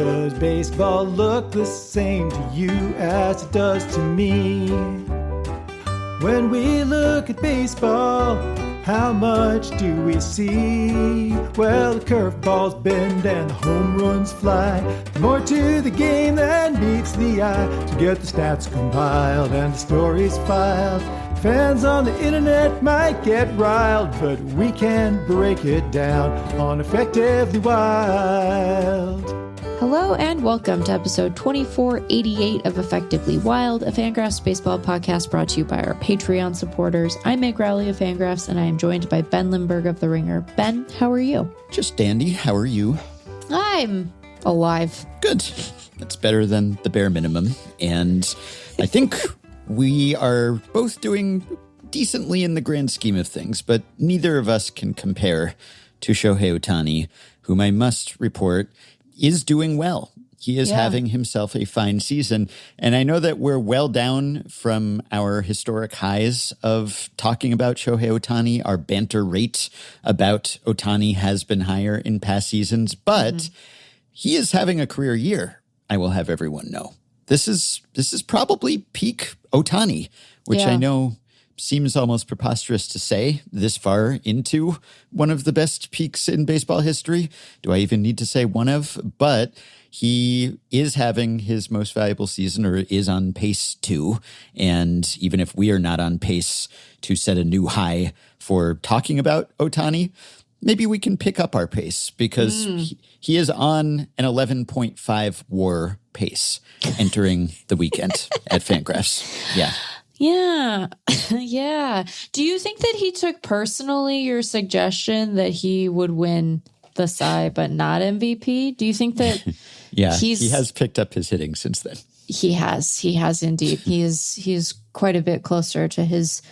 does baseball look the same to you as it does to me? When we look at baseball, how much do we see? Well, the curveballs bend and the home runs fly. More to the game than meets the eye. To get the stats compiled and the stories filed, fans on the internet might get riled, but we can break it down on Effectively Wild. Hello and welcome to episode 2488 of Effectively Wild, a FanGraphs baseball podcast brought to you by our Patreon supporters. I'm Meg Rowley of FanGraphs, and I am joined by Ben Lindbergh of The Ringer. Ben, how are you? Just dandy. How are you? I'm alive. Good. That's better than the bare minimum. And I think we are both doing decently in the grand scheme of things, but neither of us can compare to Shohei Ohtani, whom I must report is doing well. He is having himself a fine season. And I know that we're well down from our historic highs of talking about Shohei Ohtani. Our banter rate about Ohtani has been higher in past seasons, but he is having a career year, I will have everyone know. This is probably peak Ohtani, which I know seems almost preposterous to say this far into one of the best peaks in baseball history. Do I even need to say one of? But he is having his most valuable season, or is on pace to. And even if we are not on pace to set a new high for talking about Ohtani, maybe we can pick up our pace, because he is on an 11.5 WAR pace entering the weekend at FanGraphs. Yeah. Yeah. Yeah. Do you think that he took personally your suggestion that he would win the Cy but not MVP? Do you think that he has picked up his hitting since then? He has indeed. He is quite a bit closer to his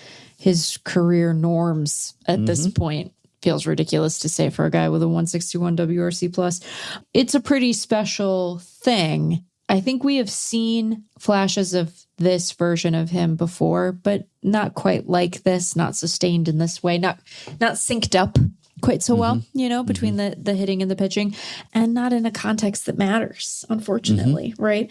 career norms at this point. Feels ridiculous to say for a guy with a 161 WRC plus. It's a pretty special thing. I think we have seen flashes of this version of him before, but not quite like this, not sustained in this way, not synced up quite so well, between the hitting and the pitching, and not in a context that matters, unfortunately, right?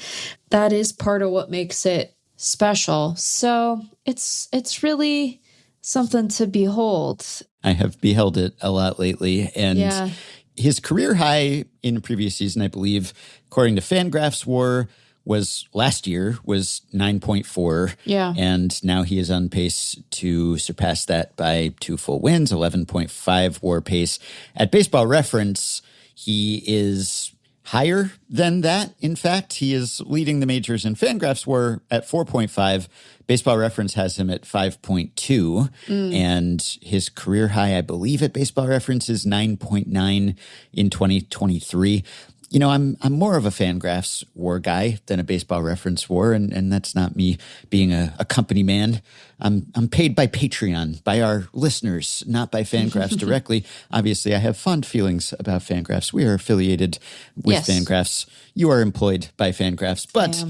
That is part of what makes it special. So it's really something to behold. I have beheld it a lot lately, and his career high in a previous season, I believe, according to FanGraphs WAR, was last year was 9.4. Yeah. And now he is on pace to surpass that by 2 full wins, 11.5 WAR pace. At Baseball Reference, he is higher than that. In fact, he is leading the majors in FanGraphs WAR at 4.5. Baseball Reference has him at 5.2. And his career high, I believe, at Baseball Reference is 9.9 in 2023. You know, I'm more of a FanGraphs WAR guy than a Baseball Reference WAR, and that's not me being a company man. I'm paid by Patreon, by our listeners, not by FanGraphs directly. Obviously, I have fond feelings about FanGraphs. We are affiliated with FanGraphs. You are employed by FanGraphs, but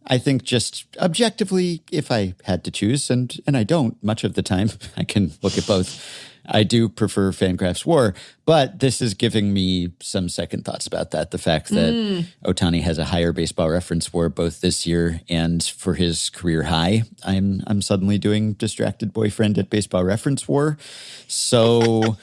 I think just objectively, if I had to choose, and I don't much of the time, I can look at both. I do prefer FanGraphs WAR, but this is giving me some second thoughts about that. The fact that Ohtani has a higher Baseball Reference WAR both this year and for his career high. I'm suddenly doing distracted boyfriend at Baseball Reference WAR. So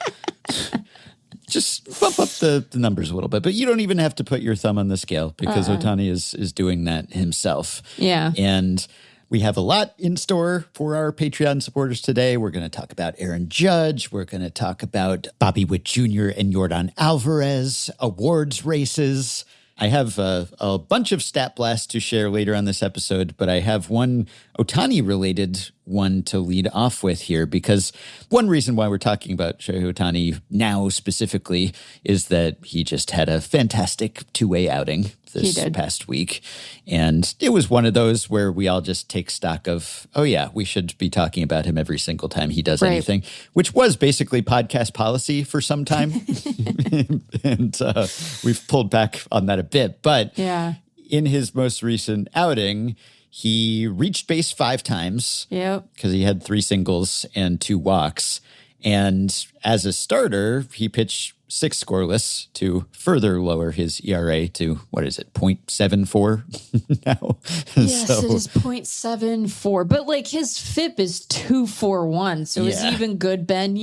just bump up the numbers a little bit. But you don't even have to put your thumb on the scale, because Ohtani is doing that himself. Yeah. And we have a lot in store for our Patreon supporters today. We're going to talk about Aaron Judge. We're going to talk about Bobby Witt Jr. and Yordan Alvarez, awards races. I have a bunch of stat blasts to share later on this episode, but I have one Ohtani-related one to lead off with here, because one reason why we're talking about Shohei Ohtani now specifically is that he just had a fantastic two-way outing this past week. And it was one of those where we all just take stock of, oh yeah, we should be talking about him every single time he does anything, which was basically podcast policy for some time. And we've pulled back on that a bit. But in his most recent outing, he reached base 5 times because he had 3 singles and 2 walks. And as a starter, he pitched 6 scoreless to further lower his ERA to, what is it, 0.74 now? Yes, it is 0.74. But like his FIP is 241. So is he even good, Ben?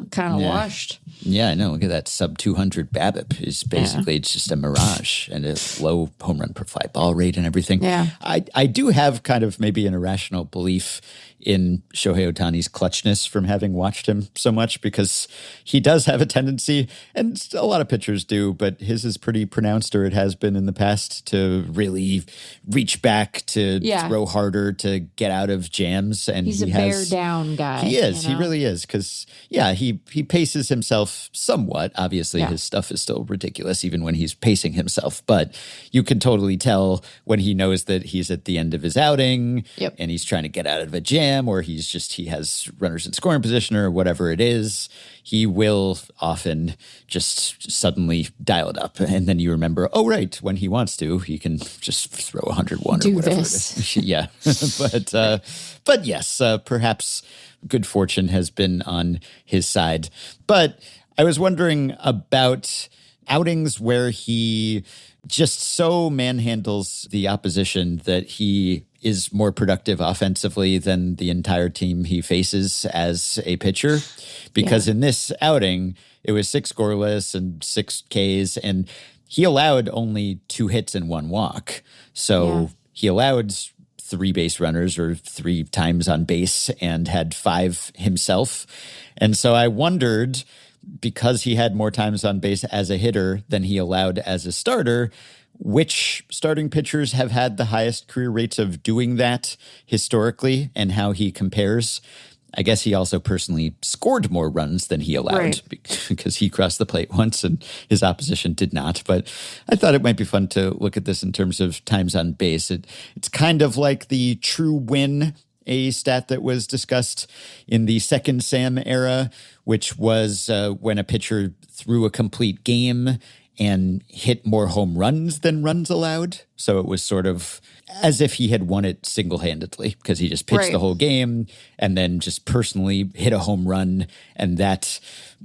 Kind of washed. Yeah, I know. Look at that sub 200 BABIP. Is basically it's just a mirage and a low home run per fly ball rate and everything. Yeah. I do have kind of maybe an irrational belief in Shohei Ohtani's clutchness from having watched him so much, because he does have a tendency, and a lot of pitchers do, but his is pretty pronounced, or it has been in the past, to really reach back, to throw harder, to get out of jams. And he's a bear down guy. He is. He really is. Because, he paces himself somewhat. Obviously, his stuff is still ridiculous, even when he's pacing himself. But you can totally tell when he knows that he's at the end of his outing and he's trying to get out of a jam, or he has runners in scoring position or whatever it is, he will often just suddenly dial it up. And then you remember, oh, right, when he wants to, he can just throw 101 or whatever this. it is. Yeah. But yes, perhaps good fortune has been on his side. But I was wondering about outings where he just so manhandles the opposition that he is more productive offensively than the entire team he faces as a pitcher. Because in this outing, it was 6 scoreless and 6 Ks, and he allowed only 2 hits and 1 walk. So he allowed 3 base runners, or 3 times on base, and had 5 himself. And so I wondered, because he had more times on base as a hitter than he allowed as a starter, which starting pitchers have had the highest career rates of doing that historically, and how he compares. I guess he also personally scored more runs than he allowed, because he crossed the plate once and his opposition did not. But I thought it might be fun to look at this in terms of times on base. It's kind of like the true win, a stat that was discussed in the second Sam era, which was when a pitcher threw a complete game and hit more home runs than runs allowed. So it was sort of as if he had won it single-handedly, because he just pitched the whole game and then just personally hit a home run, and that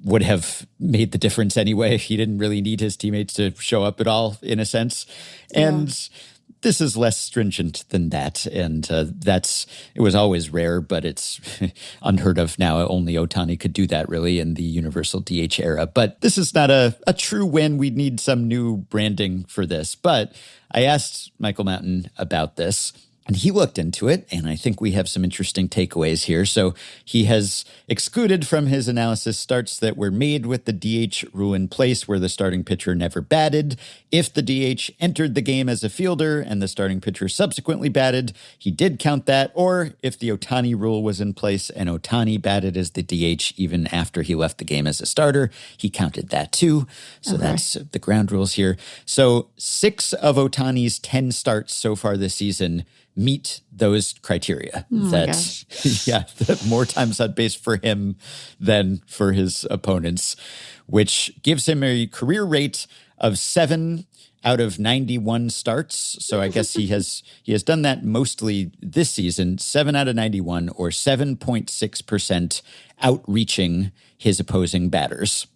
would have made the difference anyway. He didn't really need his teammates to show up at all, in a sense. And this is less stringent than that, and it was always rare, but it's unheard of now. Only Ohtani could do that, really, in the universal DH era. But this is not a true win. We'd need some new branding for this. But I asked Michael Mountain about this, and he looked into it, and I think we have some interesting takeaways here. So he has excluded from his analysis starts that were made with the DH rule in place, where the starting pitcher never batted. If the DH entered the game as a fielder and the starting pitcher subsequently batted, he did count that. Or if the Ohtani rule was in place and Ohtani batted as the DH even after he left the game as a starter, he counted that too. So that's the ground rules here. So 6 of Ohtani's 10 starts so far this season meet those criteria. That more times on base for him than for his opponents, which gives him a career rate of 7 out of 91 starts. So I guess he has done that mostly this season, 7 out of 91, or 7.6% outreaching his opposing batters.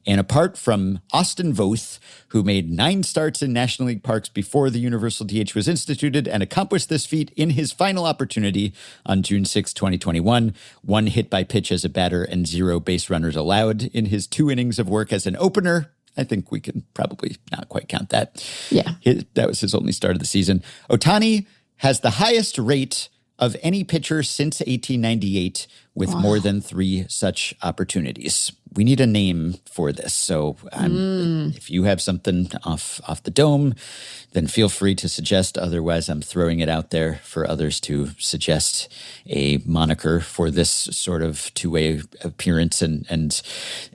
And apart from Austin Voth, who made 9 starts in National League parks before the Universal DH was instituted and accomplished this feat in his final opportunity on June 6, 2021, 1 hit by pitch as a batter and 0 base runners allowed in his 2 innings of work as an opener. I think we can probably not quite count that. Yeah. That was his only start of the season. Ohtani has the highest rate of any pitcher since 1898 with more than 3 such opportunities. We need a name for this. So if you have something off the dome, then feel free to suggest. Otherwise, I'm throwing it out there for others to suggest a moniker for this sort of two-way appearance and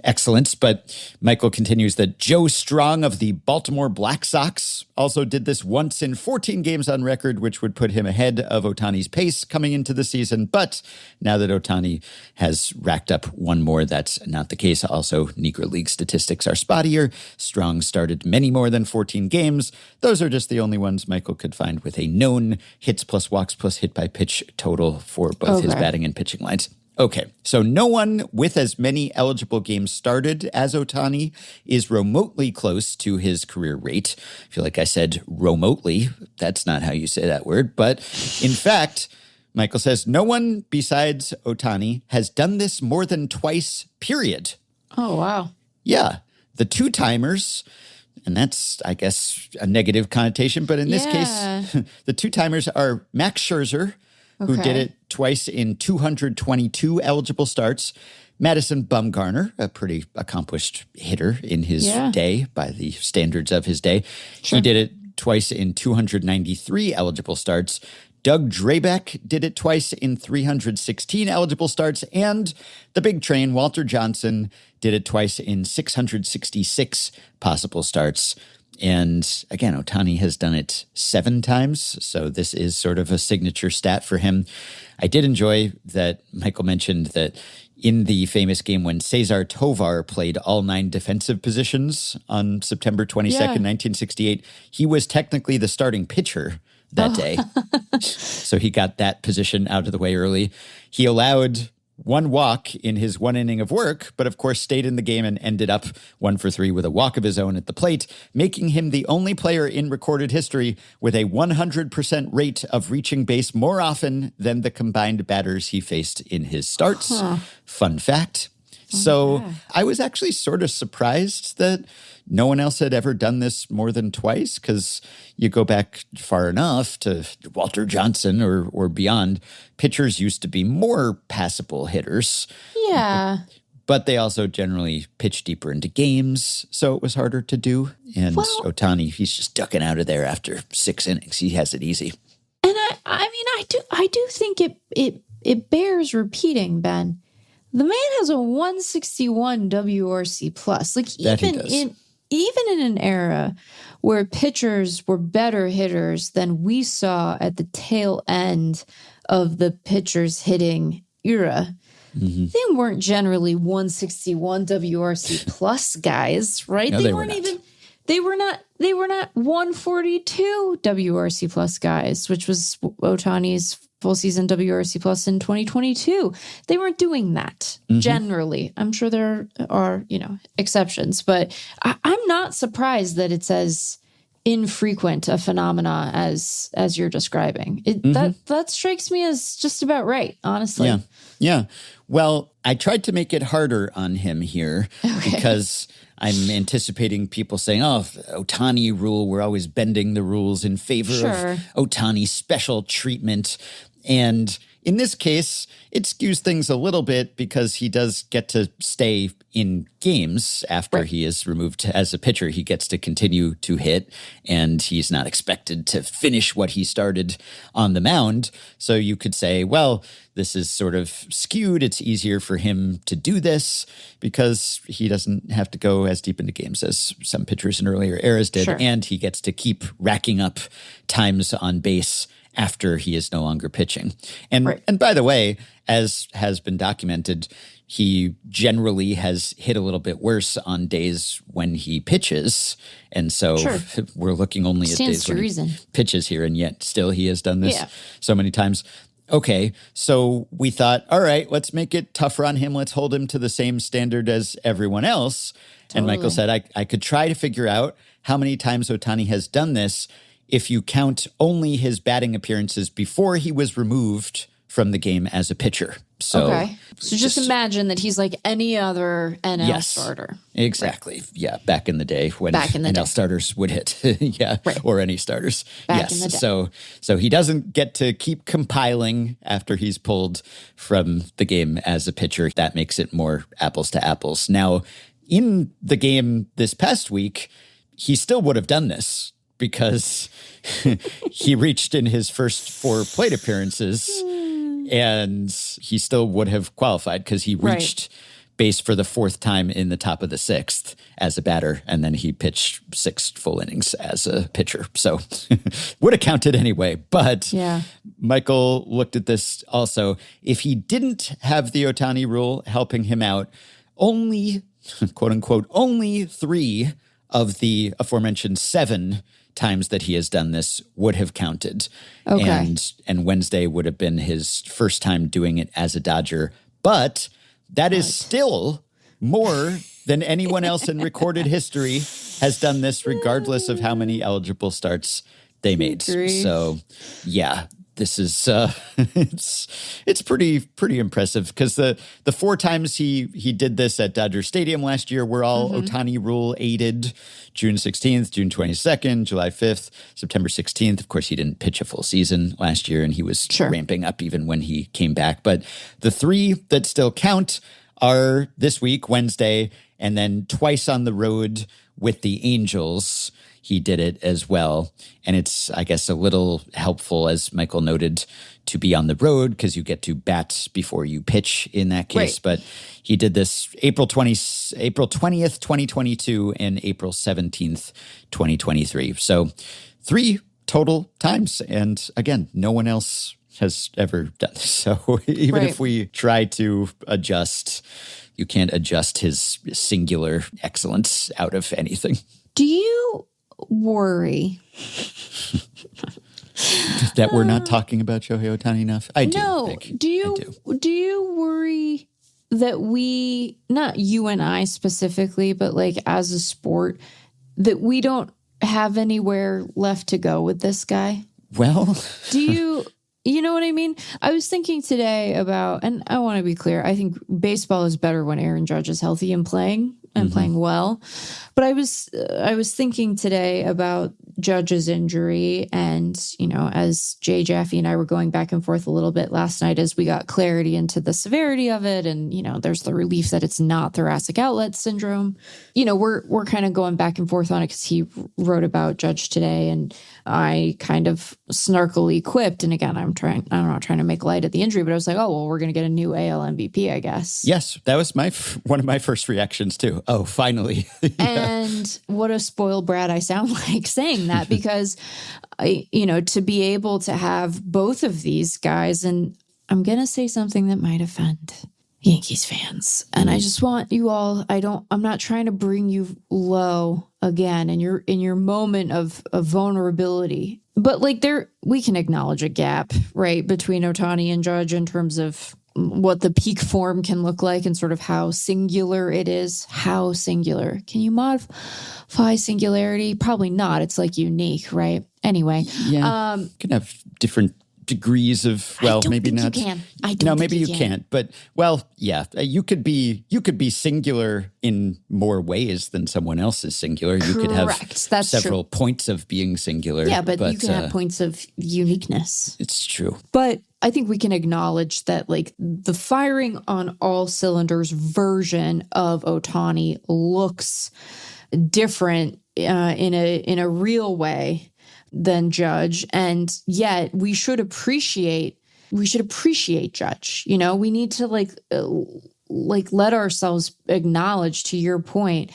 excellence. But Michael continues that Joe Strong of the Baltimore Black Sox also did this once in 14 games on record, which would put him ahead of Ohtani's pace coming into the season. But now that Ohtani has racked up 1 more, that's not the case. Also, Negro League statistics are spottier. Strong started many more than 14 games. Those are just the only ones Michael could find with a known hits plus walks plus hit by pitch total for both his batting and pitching lines. Okay, so no one with as many eligible games started as Ohtani is remotely close to his career rate. I feel like I said remotely. That's not how you say that word. But in fact, Michael says no one besides Ohtani has done this more than twice, period. Oh, wow. Yeah, the two-timers, and that's, I guess, a negative connotation, but in this case, the two-timers are Max Scherzer, who did it twice in 222 eligible starts, Madison Bumgarner, a pretty accomplished hitter in his day by the standards of his day. Sure. He did it twice in 293 eligible starts. Doug Drabeck did it twice in 316 eligible starts. And the big train, Walter Johnson, did it twice in 666 possible starts. And again, Ohtani has done it 7 times, so this is sort of a signature stat for him. I did enjoy that Michael mentioned that in the famous game when Cesar Tovar played all 9 defensive positions on September 22nd, 1968, he was technically the starting pitcher that day. So he got that position out of the way early. He allowed 1 walk in his 1 inning of work, but of course stayed in the game and ended up 1 for 3 with a walk of his own at the plate, making him the only player in recorded history with a 100% rate of reaching base more often than the combined batters he faced in his starts. Fun fact. So I was actually sort of surprised that no one else had ever done this more than twice, because you go back far enough to Walter Johnson or beyond. Pitchers used to be more passable hitters. Yeah. But they also generally pitch deeper into games, so it was harder to do. And Ohtani, he's just ducking out of there after 6 innings. He has it easy. And I do think it bears repeating, Ben. The man has a 161 WRC plus. Like even in an era where pitchers were better hitters than we saw at the tail end of the pitchers hitting era, they weren't generally 161 WRC plus guys, right? No, they weren't even. They were not 142 WRC plus guys, which was Ohtani's full season WRC plus in 2022. They weren't doing that generally. I'm sure there are, exceptions, but I'm not surprised that it's as infrequent a phenomena as you're describing. That strikes me as just about right, honestly. Yeah. Well, I tried to make it harder on him here because I'm anticipating people saying, Ohtani rule, we're always bending the rules in favor of Ohtani's special treatment. And in this case, it skews things a little bit because he does get to stay in games after he is removed as a pitcher. He gets to continue to hit, and he's not expected to finish what he started on the mound. So you could say, well, this is sort of skewed. It's easier for him to do this because he doesn't have to go as deep into games as some pitchers in earlier eras did. And he gets to keep racking up times on base after he is no longer pitching. And by the way, as has been documented, he generally has hit a little bit worse on days when he pitches. And so we're looking only at days when he pitches here, and yet still he has done this so many times. Okay, so we thought, all right, let's make it tougher on him. Let's hold him to the same standard as everyone else. And Michael said, I could try to figure out how many times Ohtani has done this if you count only his batting appearances before he was removed from the game as a pitcher. So, so just imagine that he's like any other NL starter. Exactly. Yeah, back in the day when NL starters would hit. Or any starters. Back in the day. So he doesn't get to keep compiling after he's pulled from the game as a pitcher. That makes it more apples to apples. Now, in the game this past week, he still would have done this, because he reached in his first 4 plate appearances, and he still would have qualified because he reached base for the 4th time in the top of the 6th as a batter, and then he pitched 6 full innings as a pitcher. So would have counted anyway. But Michael looked at this also. If he didn't have the Ohtani rule helping him out, only, quote unquote, only 3 of the aforementioned 7 times that he has done this would have counted. And Wednesday would have been his first time doing it as a Dodger But that is still more than anyone else in recorded history has done this, regardless of how many eligible starts they made. So, yeah, this is it's pretty impressive, because the 4 times he did this at Dodger Stadium last year were all Ohtani rule aided. June 16th, June 22nd, July 5th, September 16th. Of course, he didn't pitch a full season last year, and he was ramping up even when he came back. But the 3 that still count are this week, Wednesday, and then twice on the road with the Angels. He did it as well. And it's, I guess, a little helpful, as Michael noted, to be on the road, because you get to bat before you pitch in that case. Right. But he did this April 20th, 2022 and April 17th, 2023. So 3 total times. And again, no one else has ever done this. So even if we try to adjust, you can't adjust his singular excellence out of anything. Do you worry that we're not talking about Shohei Ohtani enough? I do. No. Think. Do you worry that we, not you and I specifically, but like as a sport, that we don't have anywhere left to go with this guy? Well, you know what I mean? I was thinking today about, and I want to be clear, I think baseball is better when Aaron Judge is healthy and playing well. But I was thinking today about Judge's injury, and, you know, as Jay Jaffe and I were going back and forth a little bit last night as we got clarity into the severity of it, and, you know, there's the relief that it's not thoracic outlet syndrome. You know, we're kind of going back and forth on it because he wrote about Judge today, and I kind of snarkily quipped, and again, I'm not trying to make light of the injury, but I was like, oh, well, we're going to get a new AL MVP, I guess. Yes, that was one of my first reactions too. Oh, finally. And what a spoiled brat I sound like saying that, because to be able to have both of these guys, and I'm going to say something that might offend Yankees fans, and I just want you all, I'm not trying to bring you low again in your moment of vulnerability, but like we can acknowledge a gap, right, between Ohtani and Judge in terms of what the peak form can look like and sort of how singular it is. How singular? Can you modify singularity? Probably not. It's like unique, right? Anyway. Yeah. You can have different degrees of, well, maybe not. You can. I don't. No, maybe you can't. But, well, yeah, you could be singular in more ways than someone else is singular. You could have several points of being singular. Yeah, but you can have points of uniqueness. It's true. But I think we can acknowledge that, like, the firing on all cylinders version of Ohtani looks different in a real way than Judge, and yet we should appreciate Judge. You know, we need to like let ourselves acknowledge, to your point,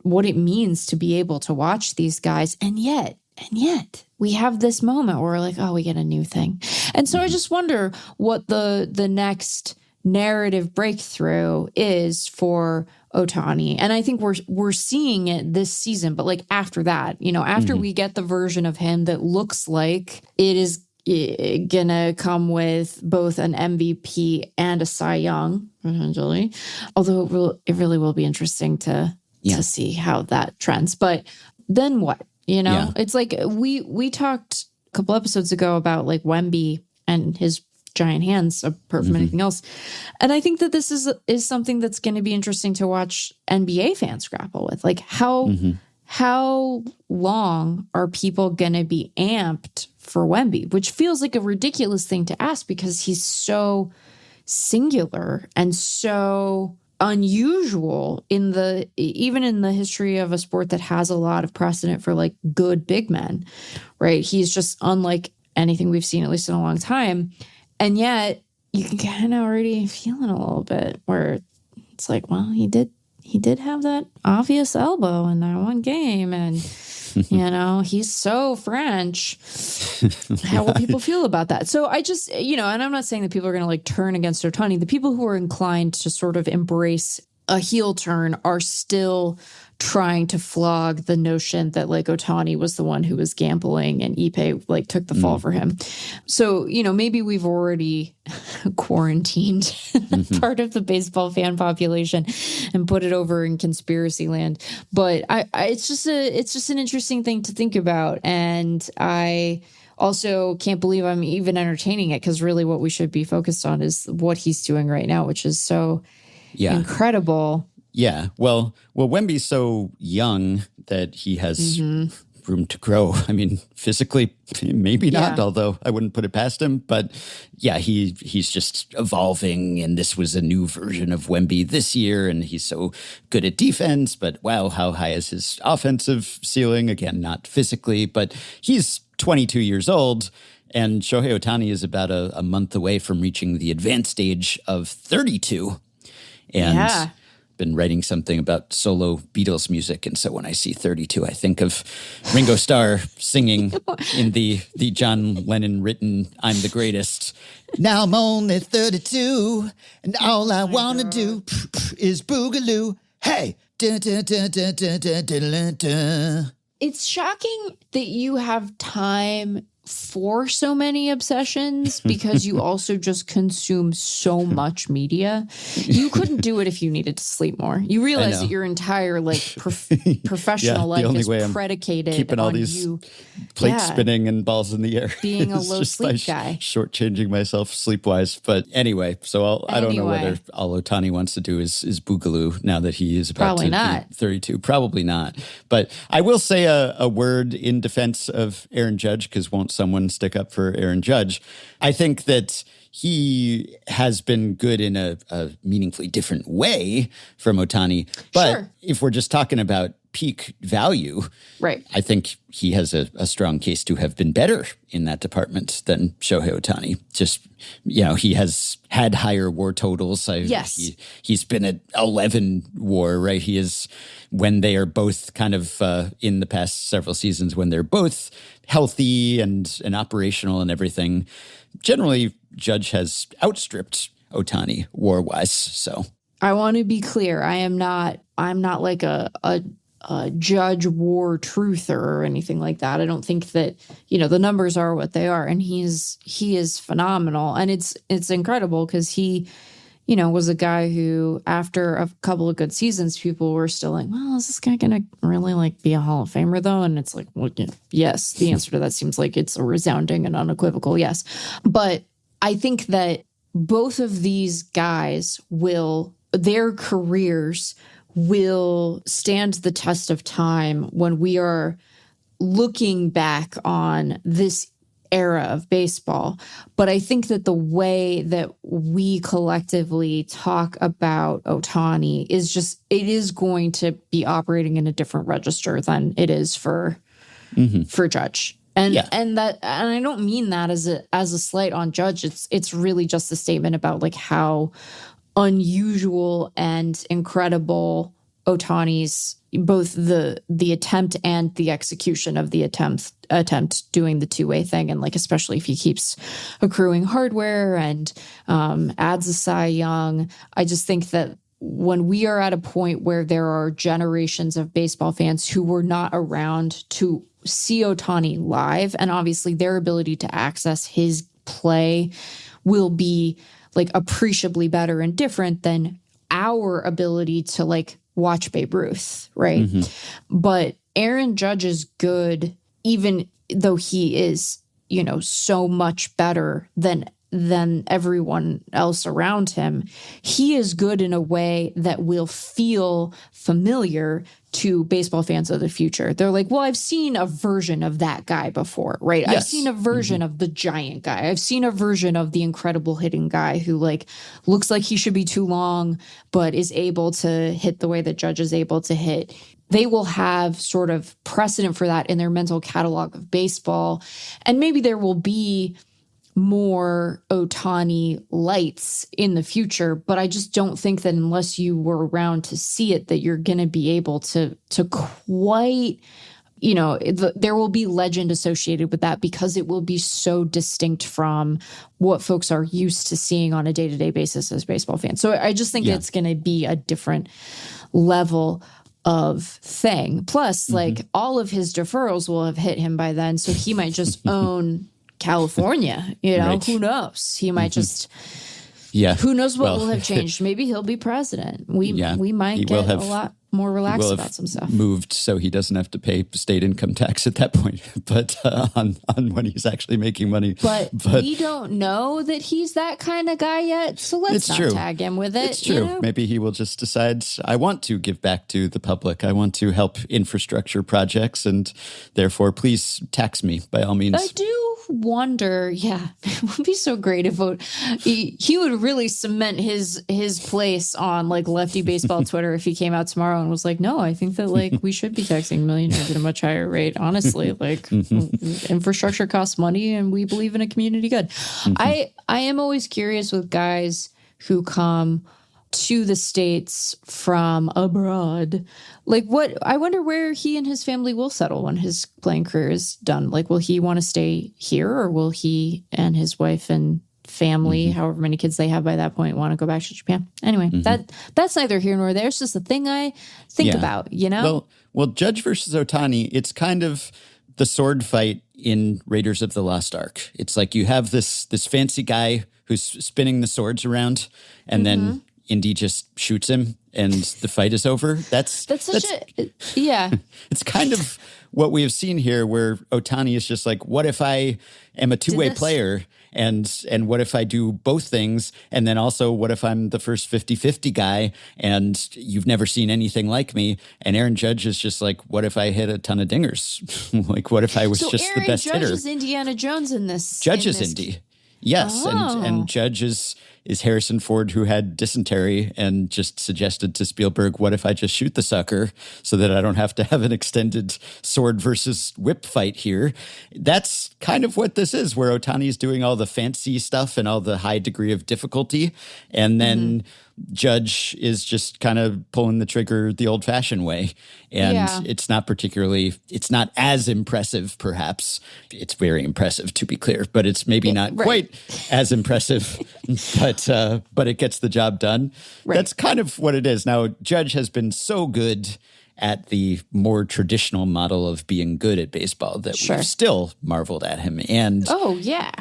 what it means to be able to watch these guys, and yet we have this moment where we're like, oh, we get a new thing. And so I just wonder what the next narrative breakthrough is for Ohtani. And I think we're seeing it this season, but like after that, after we get the version of him that looks like it is gonna come with both an MVP and a Cy Young, potentially. Although it really will be interesting to see how that trends. But then what? It's like we talked a couple episodes ago about like Wemby and his giant hands, apart from anything else. And I think that this is something that's going to be interesting to watch NBA fans grapple with. Like how long are people going to be amped for Wemby, which feels like a ridiculous thing to ask because he's so singular and so unusual even in the history of a sport that has a lot of precedent for like good big men, right? He's just unlike anything we've seen, at least in a long time. And yet you can kind of already feel it a little bit where it's like, well, he did have that obvious elbow in that one game. And, he's so French. How will people feel about that? So I just, and I'm not saying that people are going to like turn against Ohtani. The people who are inclined to sort of embrace a heel turn are still trying to flog the notion that like Ohtani was the one who was gambling and Ippei like took the fall for him. So, maybe we've already quarantined part of the baseball fan population and put it over in conspiracy land. But it's just an interesting thing to think about. And I also can't believe I'm even entertaining it, because really what we should be focused on is what he's doing right now, which is so incredible. Yeah. Well, Wemby's so young that he has room to grow. I mean, physically, maybe not, although I wouldn't put it past him. But yeah, he's just evolving, and this was a new version of Wemby this year, and he's so good at defense. But wow, how high is his offensive ceiling? Again, not physically, but he's 22 years old. And Shohei Ohtani is about a month away from reaching the advanced age of 32. And been writing something about solo Beatles music. And so when I see 32, I think of Ringo Starr singing in the John Lennon written I'm the Greatest. Now I'm only 32 and all I want to do is boogaloo. Hey. It's shocking that you have time for so many obsessions, because you also just consume so much media. You couldn't do it if you needed to sleep more. You realize that your entire professional life is predicated keeping all on these you plates spinning and balls in the air. Being a low sleep guy. Shortchanging myself sleep-wise. But anyway, so I don't know whether all Ohtani wants to do is boogaloo now that he is about to be 32. Probably not. But I will say a word in defense of Aaron Judge, because won't someone stick up for Aaron Judge? I think that he has been good in a meaningfully different way from Ohtani. But if we're just talking about peak value, right, I think he has a strong case to have been better in that department than Shohei Ohtani. Just, he has had higher WAR totals. He's been at 11 WAR, right? He is, when they are both kind of in the past several seasons, when they're both healthy and operational and everything, generally Judge has outstripped Ohtani WAR-wise. So I want to be clear. I'm not like a Judge WAR truther or anything like that. I don't think that, the numbers are what they are, and he is phenomenal. And it's incredible because he, was a guy who, after a couple of good seasons, people were still like, well, is this guy going to really be a Hall of Famer though? And it's like, well, yes, the answer to that seems like it's a resounding and unequivocal yes. But I think that both of these guys their careers will stand the test of time when we are looking back on this era of baseball. But I think that the way that we collectively talk about Ohtani it is going to be operating in a different register than it is for Judge. And I don't mean that as a slight on Judge. It's really just a statement about how unusual and incredible Ohtani's, both the attempt and the execution of the attempt doing the two-way thing. And especially if he keeps accruing hardware and adds a Cy Young, I just think that when we are at a point where there are generations of baseball fans who were not around to see Ohtani live, and obviously their ability to access his play will be appreciably better and different than our ability to watch Babe Ruth, right? But Aaron Judge is good, even though he is, so much better than everyone else around him. He is good in a way that will feel familiar to baseball fans of the future. They're like, well, I've seen a version of that guy before, right? Yes. I've seen a version of the giant guy. I've seen a version of the incredible hitting guy who looks like he should be too long, but is able to hit the way that Judge is able to hit. They will have sort of precedent for that in their mental catalog of baseball. And maybe there will be more Ohtani lights in the future, but I just don't think that unless you were around to see it, that you're going to be able to quite there will be legend associated with that because it will be so distinct from what folks are used to seeing on a day-to-day basis as baseball fans. So I just think it's going to be a different level of thing. Plus, like, all of his deferrals will have hit him by then, so he might just own California. Right. Who knows? He might just... Yeah. Who knows what will have changed? Maybe he'll be president. We might get a lot more relaxed about some stuff. Moved so he doesn't have to pay state income tax at that point, but on when he's actually making money. But we don't know that he's that kind of guy yet, so let's not tag him with it. It's true. Maybe he will just decide, I want to give back to the public. I want to help infrastructure projects, and therefore, please tax me by all means. I do wonder, it would be so great if he would really cement his place on like lefty baseball Twitter if he came out tomorrow and was like, no, I think that like we should be taxing millionaires at a much higher rate. Honestly, like infrastructure costs money and we believe in a community good. I am always curious with guys who come to the States from abroad. Like, I wonder where he and his family will settle when his playing career is done. Like, will he want to stay here, or will he and his wife and family, however many kids they have by that point, want to go back to Japan? Anyway, that's neither here nor there. It's just a thing I think about, Well, Judge versus Ohtani, it's kind of the sword fight in Raiders of the Lost Ark. It's like you have this fancy guy who's spinning the swords around, and then Indy just shoots him and the fight is over. That's It's kind of what we have seen here, where Ohtani is just like, what if I am a two-way player, and what if I do both things? And then also, what if I'm the first 50-50 guy and you've never seen anything like me? And Aaron Judge is just like, what if I hit a ton of dingers? Like, what if I was just the best hitter? So Aaron Judge is Indiana Jones in this. Judge is Indy. Yes, and Judge is Harrison Ford, who had dysentery and just suggested to Spielberg, what if I just shoot the sucker so that I don't have to have an extended sword versus whip fight here? That's kind of what this is, where Ohtani is doing all the fancy stuff and all the high degree of difficulty, and then Judge is just kind of pulling the trigger the old-fashioned way. And it's not as impressive, perhaps. It's very impressive, to be clear, but it's maybe not quite as impressive, but it gets the job done. Right. That's kind of what it is. Now, Judge has been so good at the more traditional model of being good at baseball that we've still marveled at him. And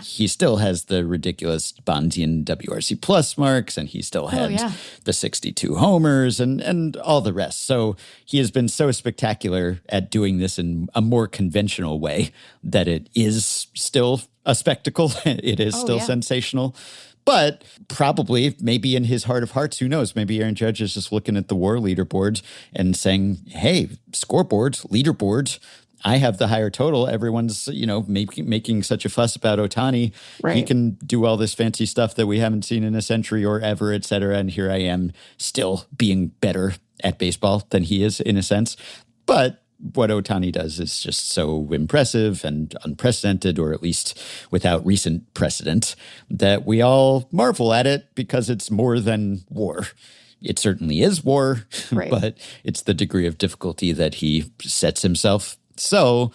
he still has the ridiculous Bondian WRC plus marks, and he still had the 62 homers and all the rest. So he has been so spectacular at doing this in a more conventional way that it is still a spectacle. It is still sensational. But probably, maybe in his heart of hearts, who knows? Maybe Aaron Judge is just looking at the WAR leaderboard and saying, hey, scoreboard, leaderboard, I have the higher total. Everyone's, making such a fuss about Ohtani. Right. He can do all this fancy stuff that we haven't seen in a century or ever, et cetera. And here I am still being better at baseball than he is, in a sense. But what Ohtani does is just so impressive and unprecedented, or at least without recent precedent, that we all marvel at it because it's more than WAR. It certainly is WAR, but it's the degree of difficulty that he sets himself. So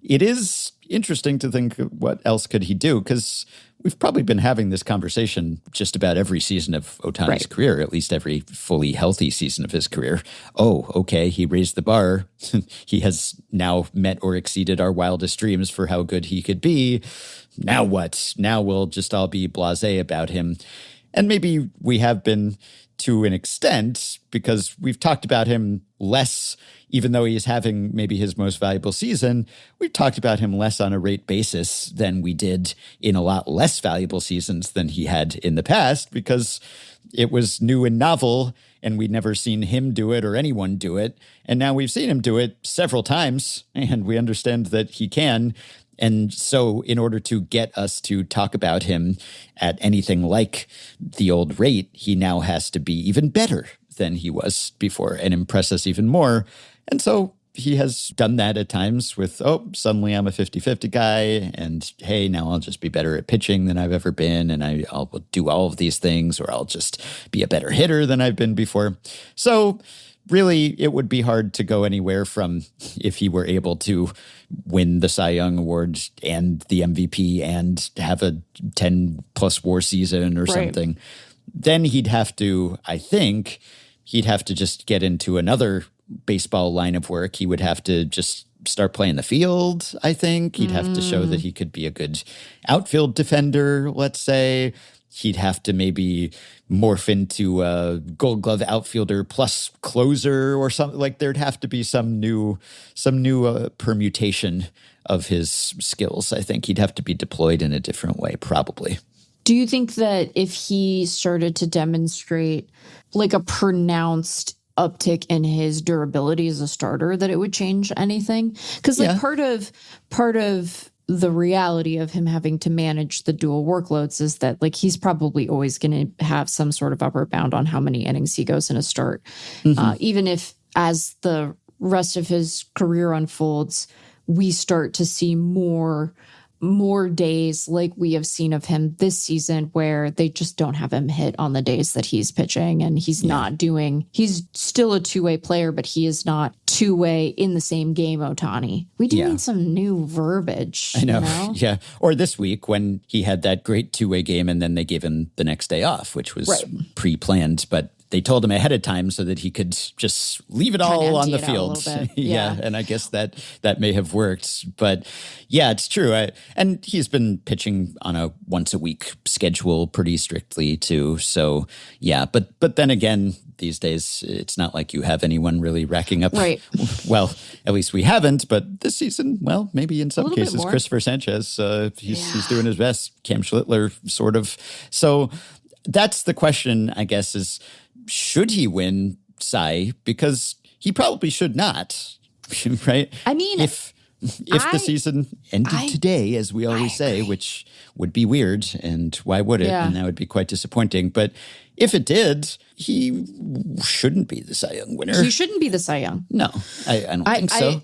it is interesting to think, what else could he do? Because we've probably been having this conversation just about every season of Ohtani's career, at least every fully healthy season of his career. Oh, okay, he raised the bar. He has now met or exceeded our wildest dreams for how good he could be. Now what? Now we'll just all be blasé about him. And maybe we have been to an extent, because we've talked about him less, even though he is having maybe his most valuable season. We've talked about him less on a rate basis than we did in a lot less valuable seasons than he had in the past, because it was new and novel, and we'd never seen him do it or anyone do it. And now we've seen him do it several times, and we understand that he can. And so in order to get us to talk about him at anything like the old rate, he now has to be even better than he was before and impress us even more. And so he has done that at times with, suddenly I'm a 50-50 guy, and hey, now I'll just be better at pitching than I've ever been, and I'll do all of these things, or I'll just be a better hitter than I've been before. So really, it would be hard to go anywhere from if he were able to win the Cy Young Award and the MVP and have a 10-plus WAR season or something. Then he'd have to, I think, just get into another baseball line of work. He would have to just start playing the field, I think. He'd have to show that he could be a good outfield defender, let's say. He'd have to maybe morph into a Gold Glove outfielder plus closer or something. Like there'd have to be some new permutation of his skills. I think he'd have to be deployed in a different way, probably. Do you think that if he started to demonstrate like a pronounced uptick in his durability as a starter, that it would change anything? Because part of the reality of him having to manage the dual workloads is that like he's probably always going to have some sort of upper bound on how many innings he goes in a start. Even if as the rest of his career unfolds, we start to see more days like we have seen of him this season where they just don't have him hit on the days that he's pitching, and he's still a two-way player, but he is not two-way in the same game Ohtani. We do need some new verbiage. I know. You know? Yeah. Or this week when he had that great two-way game and then they gave him the next day off, which was pre-planned, but they told him ahead of time so that he could just leave it all on the field. And I guess that may have worked. But yeah, it's true. And he's been pitching on a once a week schedule pretty strictly too. So yeah, but then again, these days it's not like you have anyone really racking up. Right. Well, at least we haven't. But this season, well, maybe in some cases, Christopher Sanchez, he's doing his best. Cam Schlittler, sort of. So that's the question, I guess, is should he win Cy? Because he probably should not, right? I mean, if the season ended today, as we always say, which would be weird, and why would it? And that would be quite disappointing. But if it did, he shouldn't be the Cy Young winner. He shouldn't be the Cy Young. No, I don't think so.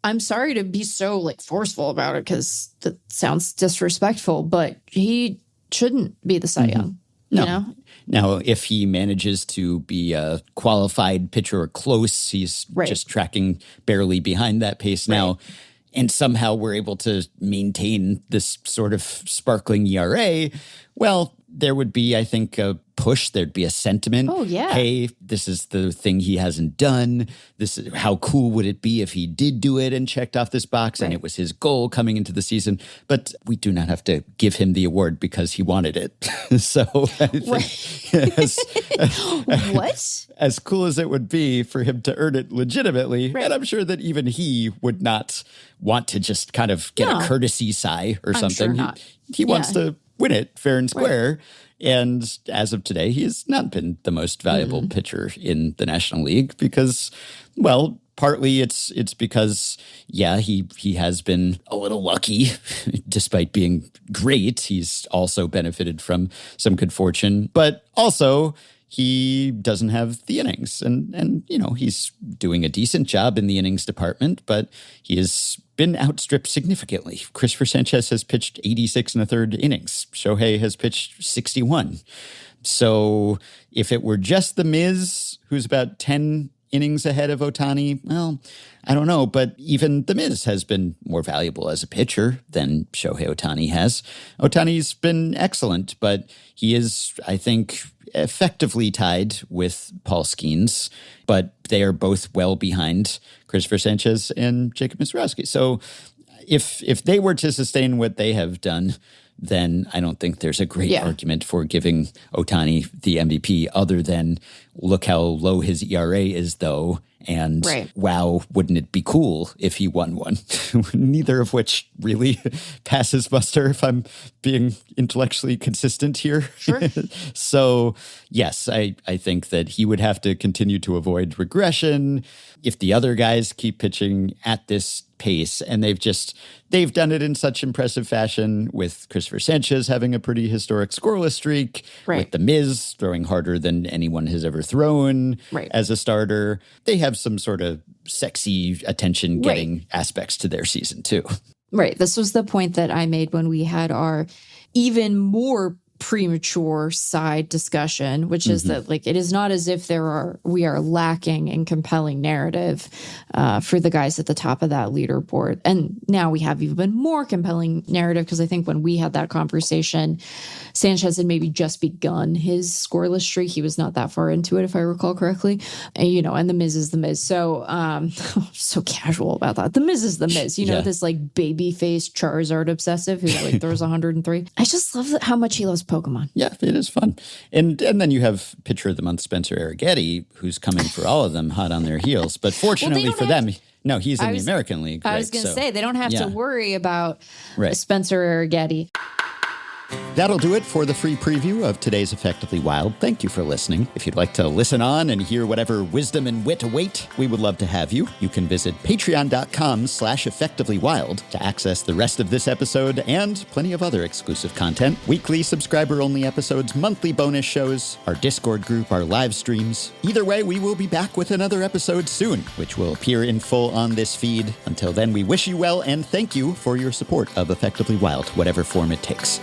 I'm sorry to be so like forceful about it because that sounds disrespectful, but he shouldn't be the Cy Young. No. You know? Now, if he manages to be a qualified pitcher or close, he's just tracking barely behind that pace now. And somehow we're able to maintain this sort of sparkling ERA. Well, there would be, I think, a push. There'd be a sentiment. Oh, yeah. Hey, this is the thing he hasn't done. This is how cool would it be if he did do it and checked off this box and it was his goal coming into the season. But we do not have to give him the award because he wanted it. So I think what? As cool as it would be for him to earn it legitimately, and I'm sure that even he would not want to just kind of get a courtesy Cy or something. Sure he wants to win it fair and square. And as of today, he has not been the most valuable pitcher in the National League because, well, partly it's because, he has been a little lucky despite being great. He's also benefited from some good fortune, but also he doesn't have the innings. And he's doing a decent job in the innings department, but he has been outstripped significantly. Christopher Sanchez has pitched 86 and a third innings. Shohei has pitched 61. So if it were just the Miz, who's about 10 innings ahead of Ohtani, well, I don't know. But even the Miz has been more valuable as a pitcher than Shohei Ohtani has. Ohtani's been excellent, but he is, I think, effectively tied with Paul Skeens, but they are both well behind Christopher Sanchez and Jacob Mizrachi. So if they were to sustain what they have done, then I don't think there's a great argument for giving Ohtani the MVP other than look how low his ERA is, though. And wow, wouldn't it be cool if he won one? Neither of which really passes muster if I'm being intellectually consistent here. Sure. So yes, I think that he would have to continue to avoid regression. If the other guys keep pitching at this pace, and they've done it in such impressive fashion with Christopher Sanchez having a pretty historic scoreless streak, with the Miz throwing harder than anyone has ever thrown as a starter. They have some sort of sexy attention-getting aspects to their season too. Right. This was the point that I made when we had our even more premature side discussion, which is that like it is not as if we are lacking in compelling narrative for the guys at the top of that leaderboard. And now we have even more compelling narrative because I think when we had that conversation, Sanchez had maybe just begun his scoreless streak. He was not that far into it, if I recall correctly. And The Miz is The Miz. So so casual about that. The Miz is The Miz. This like baby face Charizard obsessive who like throws 103. I just love how much he loves Pokemon. Yeah, it is fun. And then you have Pitcher of the Month Spencer Arrighetti, who's coming for all of them hot on their heels. But fortunately for them, no, he's in the American League. I was going to say, they don't have to worry about Spencer Arrighetti. That'll do it for the free preview of today's Effectively Wild. Thank you for listening. If you'd like to listen on and hear whatever wisdom and wit await, we would love to have you. You can visit patreon.com/effectivelywild to access the rest of this episode and plenty of other exclusive content. Weekly subscriber-only episodes, monthly bonus shows, our Discord group, our live streams. Either way, we will be back with another episode soon, which will appear in full on this feed. Until then, we wish you well and thank you for your support of Effectively Wild, whatever form it takes.